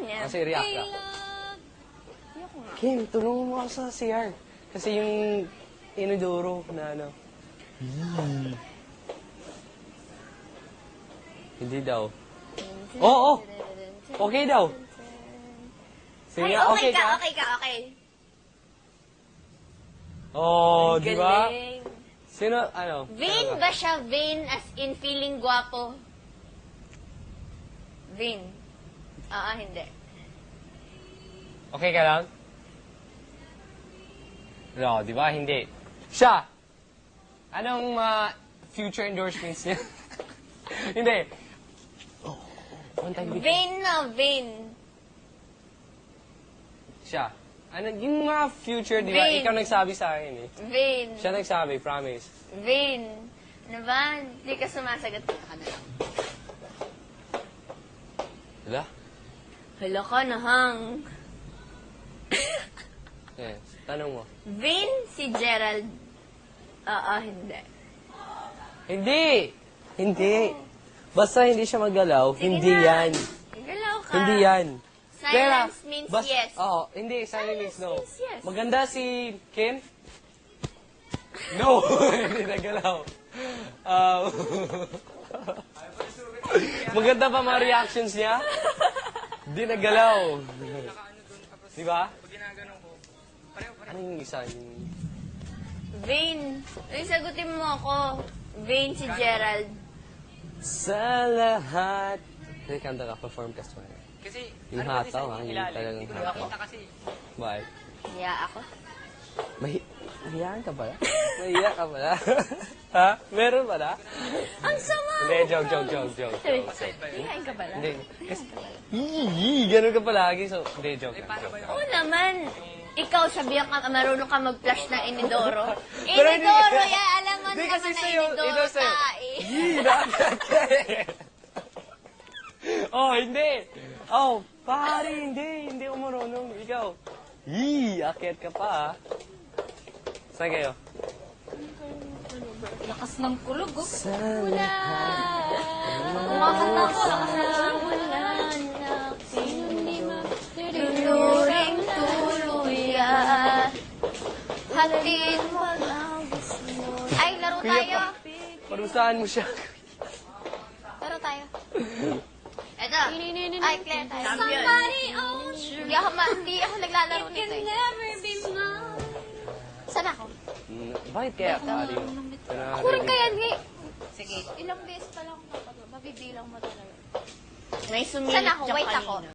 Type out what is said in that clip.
niya. Kasi react ka. Ayoko nga. Kim, tulungan mo ako sa CR. Kasi yung inodoro na ano. Hindi daw. Oo! Okay daw. Sige Ay, nga, okay ka, ka? okay ka, okay. Oh, di ba? Galing. Sino, ano? Vain ba siya? Vain as in feeling guwapo? Vain. Hindi. Okay ka lang? No, di ba? Hindi. Siya! Anong future endorsements niya? Hindi. One time before. Vain na, vain. Siya. Ano, yung mga future, di ba? Vain. Ikaw nagsabi sa akin eh. Vain. Siya nagsabi, promise. Vain. Ano ba? Hindi ka sumasagot. Wala? Hala ka na, hang. Yes. Tanong mo. Vain si Gerald. Hindi. Hindi! Hindi. Basta hindi siya magalaw, Sige hindi na. yan. Galaw ka. Hindi yan. Silence means yes. Oo, hindi. Silence means no. means yes. Maganda si Ken? No! Hindi nagalaw. Maganda pa mga reactions niya? Hindi nagalaw. Di ba? Ano yung isa? Vain. Ay, sagutin mo ako. Vain si Gerald. Sa lahat. Kasi kanta ka, perform ka sa Kasi, yung hataw, ha? Yung talagang Hindi ko hataw. nakita kasi. Bakit? Hiya ako. Mahiyaan ka pala? Mahiya ka pala? Ha? Meron pala? Ang sama! Hindi, joke. Hihain ka pala. Hindi. Kasi, ganun ka palagi. So, hindi, joke lang. Oo naman. Ikaw, sabihan ka, marunong ka mag-flash ng inidoro. Pero hindi- Inidoro, yan. Alam mo Hindi naman kasi na sa'yo, inidoro ito sa'yo. ka eh. Dagat ka eh. Oh, hindi. Oh, pare, hindi ako marunong. Ikaw. Akit ka pa, ha? Saan kayo? Lakas ng kulog, oh. Sa Wala. Kumakanta ko. Lakas ng wala na. Sino ni Tuluring tuluyan. Hatid mo. Ay, laro tayo. Parusahan mo siya. Laro tayo. Eto. Ay, Claire tayo. Somebody owns you. Hindi ako naglalaro nito eh. Saan ako? Bakit kaya, pare? Ako rin kaya, Sige. Ilang beses pa lang mabibilang mo talaga. May sumilit Saan ako? dyan Wait ako. kanina.